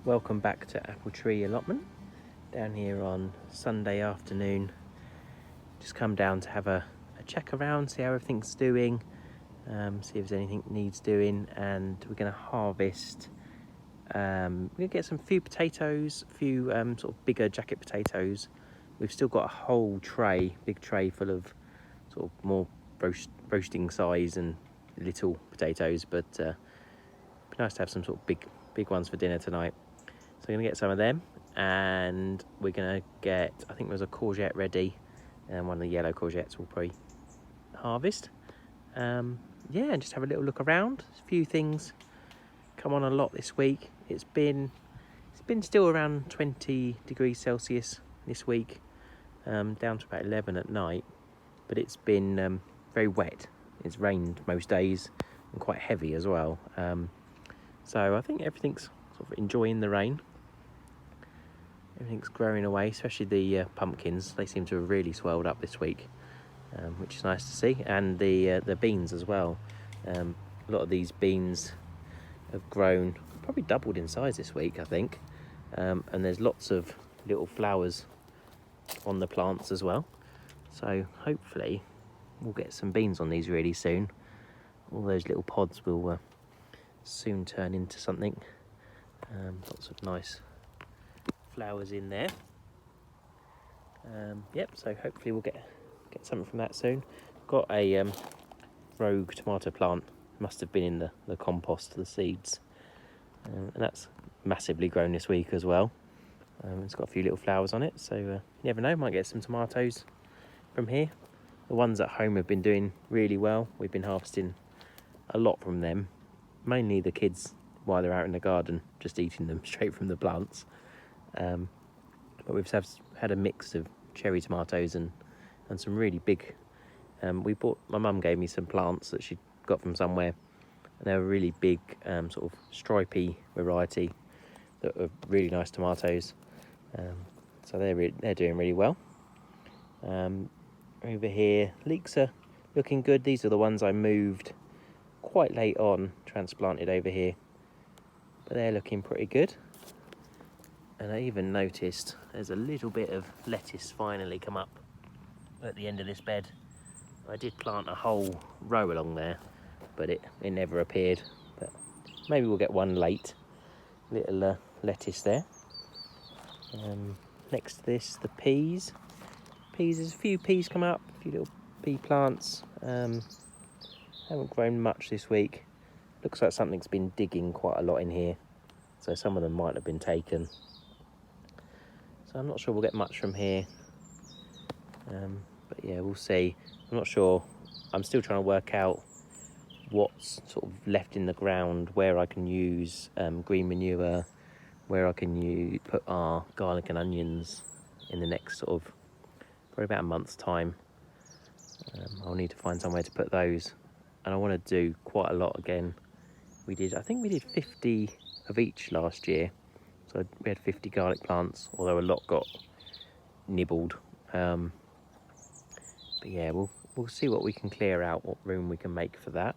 Welcome back to Apple Tree Allotment. Down here on Sunday afternoon. Just come down to have a check around, see how everything's doing, see if there's anything needs doing, and we're going to harvest. We're going to get some few potatoes, a few sort of bigger jacket potatoes. We've still got a whole tray, big tray full of sort of more roasting size and little potatoes, but it'd be nice to have some sort of big ones for dinner tonight. So we're going to get some of them, and we're going to get, I think there's a courgette ready, and one of the yellow courgettes we'll probably harvest. And just have a little look around. A few things come on a lot this week. It's been still around 20 degrees Celsius this week, down to about 11 at night, but it's been very wet. It's rained most days and quite heavy as well. So I think everything's sort of enjoying the rain. Everything's growing away, especially the pumpkins. They seem to have really swelled up this week, which is nice to see. And the beans as well. A lot of these beans have grown, probably doubled in size this week, I think. And there's lots of little flowers on the plants as well. So hopefully we'll get some beans on these really soon. All those little pods will soon turn into something. Lots of nice flowers in there. So hopefully we'll get something from that soon. Got a rogue tomato plant, must have been in the compost, the seeds, and that's massively grown this week as well. It's got a few little flowers on it, so you never know, might get some tomatoes from here. The ones at home have been doing really well. We've been harvesting a lot from them, mainly the kids while they're out in the garden, just eating them straight from the plants. But we've had a mix of cherry tomatoes and some really big. My mum gave me some plants that she got from somewhere, and they were really big, sort of stripy variety that are really nice tomatoes. So they're doing really well. Over here, leeks are looking good. These are the ones I moved quite late on, transplanted over here, but they're looking pretty good. And I even noticed there's a little bit of lettuce finally come up at the end of this bed. I did plant a whole row along there, but it never appeared. But maybe we'll get one late. Little lettuce there. Next to this, the peas. There's a few peas come up, a few little pea plants. Haven't grown much this week. Looks like something's been digging quite a lot in here, so some of them might have been taken. So I'm not sure we'll get much from here, but yeah, we'll see. I'm not sure. I'm still trying to work out what's sort of left in the ground, where I can use green manure, where I can put our garlic and onions in the next sort of probably about a month's time. I'll need to find somewhere to put those, and I want to do quite a lot again. I think we did 50 of each last year. So we had 50 garlic plants, although a lot got nibbled. But yeah, we'll see what we can clear out, what room we can make for that.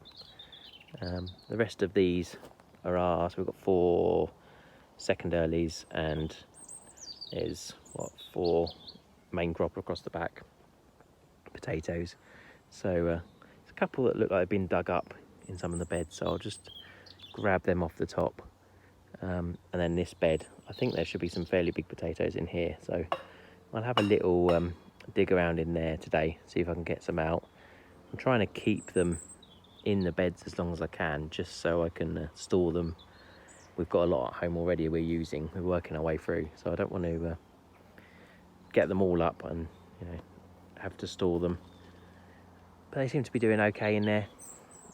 The rest of these are so we've got 4 second earlies, and there's 4 main crop across the back potatoes. So there's a couple that look like they've been dug up in some of the beds, so I'll just grab them off the top. And then this bed, I think there should be some fairly big potatoes in here, so I'll have a little dig around in there today, see if I can get some out. I'm trying to keep them in the beds as long as I can, just so I can store them. We've got a lot at home already we're working our way through, so I don't want to get them all up and have to store them. But they seem to be doing okay in there,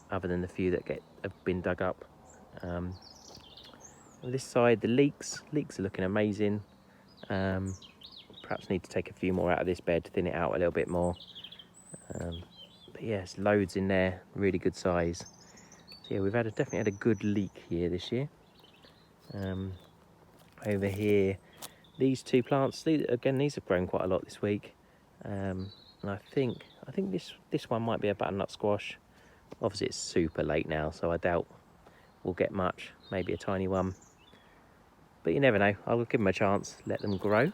other than the few that have been dug up. On this side, the leeks are looking amazing. Perhaps need to take a few more out of this bed, thin it out a little bit more. But yes, loads in there, really good size. So yeah, we've definitely had a good leek year this year. Over here, these 2 plants, these have grown quite a lot this week. And I think this one might be a butternut squash. Obviously it's super late now, so I doubt we'll get much, maybe a tiny one. But you never know. I'll give them a chance, let them grow.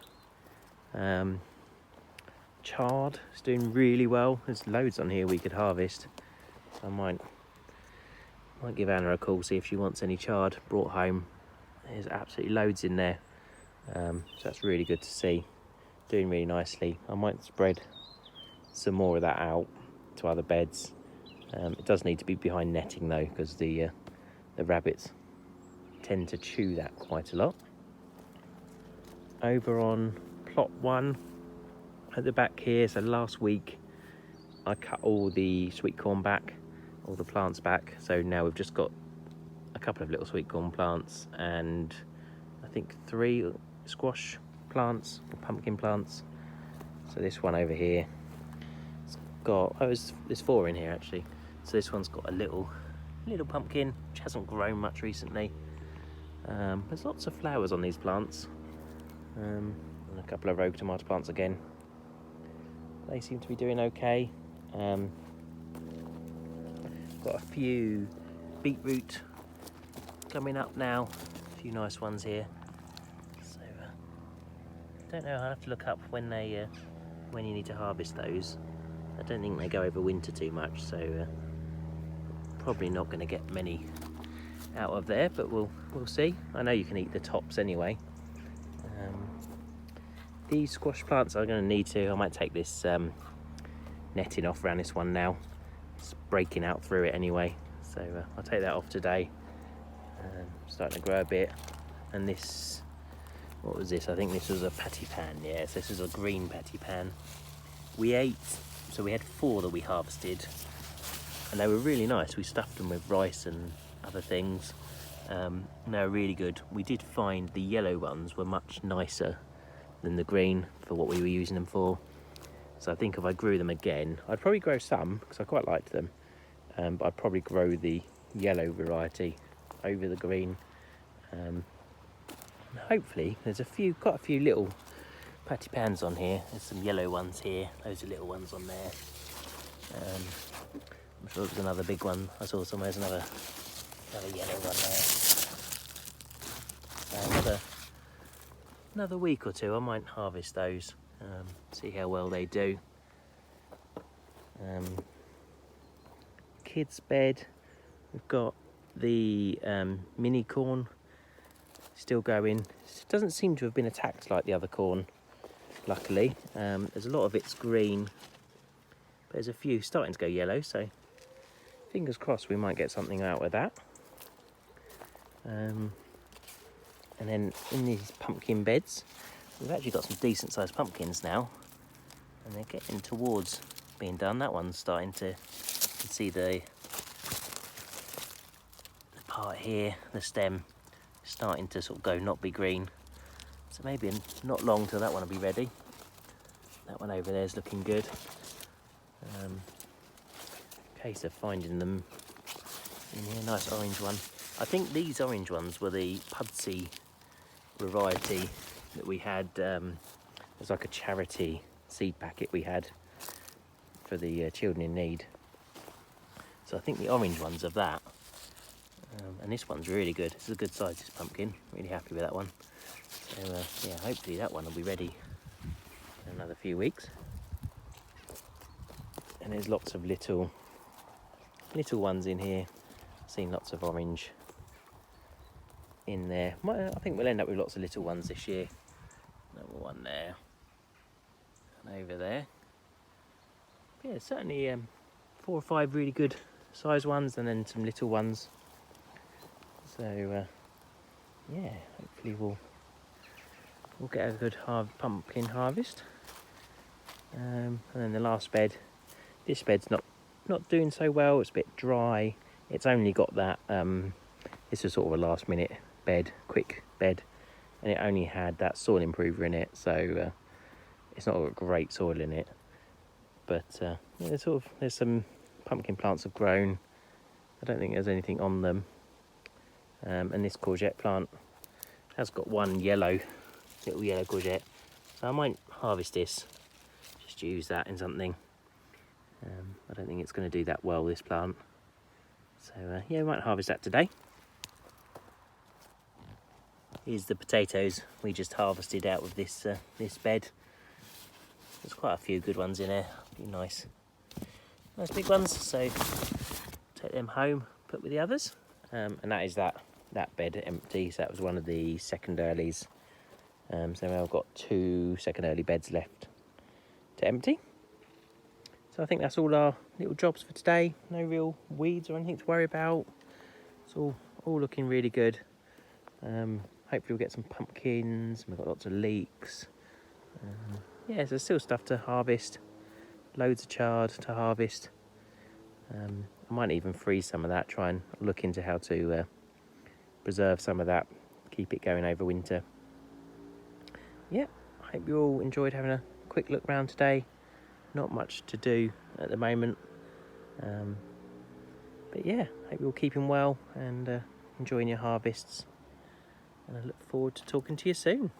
Chard is doing really well. There's loads on here we could harvest. I might give Anna a call, see if she wants any chard brought home. There's absolutely loads in there. So that's really good to see. Doing really nicely. I might spread some more of that out to other beds. It does need to be behind netting though, because the rabbits tend to chew that quite a lot. Over on plot 1 at the back here, so last week I cut all the sweet corn back, all the plants back, so now we've just got a couple of little sweet corn plants and I think 3 squash plants or pumpkin plants. So this one over here, it's got, there's 4 in here actually. So this one's got a little pumpkin which hasn't grown much recently. There's lots of flowers on these plants, and a couple of rogue tomato plants again. They seem to be doing okay. Got a few beetroot coming up now, a few nice ones here. So don't know, I'll have to look up when you need to harvest those. I don't think they go over winter too much, so probably not going to get many out of there, but we'll see. I know you can eat the tops anyway. These squash plants are going to need to, I might take this netting off around this one now. It's breaking out through it anyway, so I'll take that off today. Starting to grow a bit. And this, what was this? I think this was a patty pan. Yes, this is a green patty pan. We ate, so we had 4 that we harvested, and they were really nice. We stuffed them with rice and other things. They were really good. We did find the yellow ones were much nicer than the green for what we were using them for. So I think if I grew them again, I'd probably grow some because I quite liked them, but I'd probably grow the yellow variety over the green. And hopefully there's quite a few little patty pans on here. There's some yellow ones here, those are little ones on there. I'm sure there's another big one. I saw somewhere's another yellow one there. Another week or 2 I might harvest those, see how well they do. Kids bed, we've got the mini corn still going. It doesn't seem to have been attacked like the other corn, luckily. There's a lot of it's green, but there's a few starting to go yellow, so fingers crossed we might get something out of that. And then in these pumpkin beds, we've actually got some decent sized pumpkins now, and they're getting towards being done. That one's starting to, you can see the part here, the stem, starting to sort of go not be green. So maybe not long till that one will be ready. That one over there is looking good. Case of finding them in here. Nice orange one. I think these orange ones were the Pudsey variety that we had. It was like a charity seed packet we had for the children in need. So I think the orange one's of that. And this one's really good. This is a good size, this pumpkin. Really happy with that one. So yeah, hopefully that one will be ready in another few weeks. And there's lots of little ones in here. I've seen lots of orange in there. I think we'll end up with lots of little ones this year. Another one there, and over there. But yeah, certainly 4 or 5 really good size ones, and then some little ones. So yeah, hopefully we'll get a good pumpkin harvest. And then the last bed, this bed's not doing so well. It's a bit dry. It's only got that this is sort of a last minute bed, quick bed, and it only had that soil improver in it, so it's not got great soil in it. But yeah, there's some pumpkin plants have grown. I don't think there's anything on them. And this courgette plant has got one little yellow courgette, so I might harvest this, just use that in something. I don't think it's going to do that well, this plant, so yeah, we might harvest that today. Here's the potatoes we just harvested out of this this bed. There's quite a few good ones in there. Be nice big ones. So take them home, put with the others, and that is that bed empty. So that was one of the second earlies. So now I've got 2 second early beds left to empty. So I think that's all our little jobs for today. No real weeds or anything to worry about. It's all looking really good. Hopefully we'll get some pumpkins. We've got lots of leeks. Yeah, there's still stuff to harvest. Loads of chard to harvest. I might even freeze some of that. Try and look into how to preserve some of that. Keep it going over winter. Yeah, I hope you all enjoyed having a quick look round today. Not much to do at the moment. But yeah, hope you're all keeping well and enjoying your harvests. And I look forward to talking to you soon.